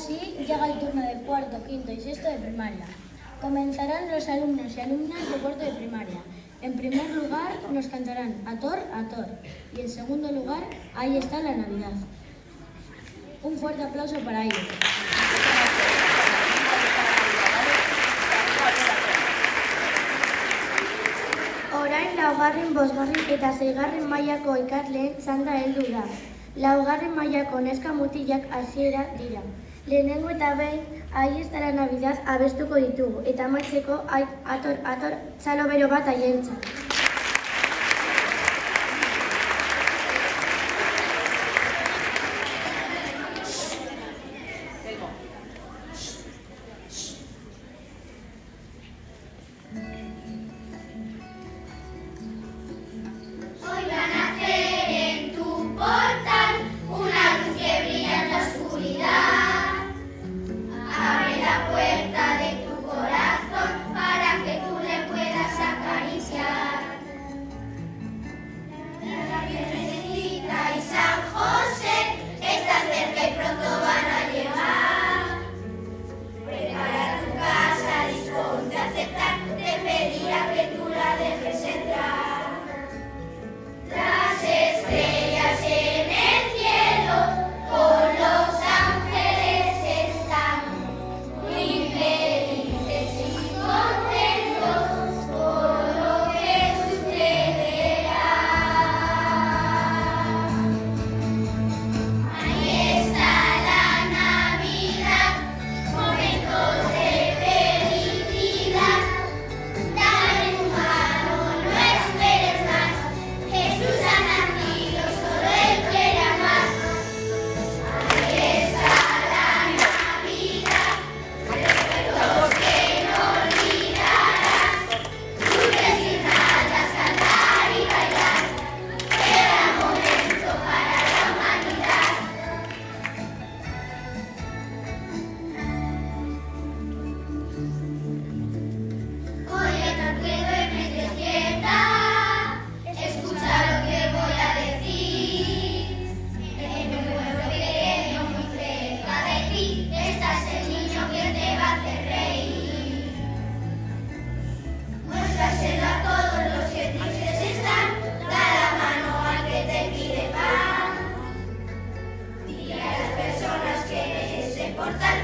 así llega el turno de cuarto, quinto y sexto de primaria. Comenzarán los alumnos y alumnas de cuarto de primaria. En primer lugar nos cantarán A Tor, y en segundo lugar, Ahí está la Navidad. Un fuerte aplauso para ellos. Orain laugarren, bosgarren eta seigarren mailako ikasleen txanda heldu da. Laugarren mailako neska mutilak hasiera dira. Lehenengo eta behin, Ahí está la Navidad abestuko ditugu, eta amaitzeko ator, txalo bero bat haientzat. Portal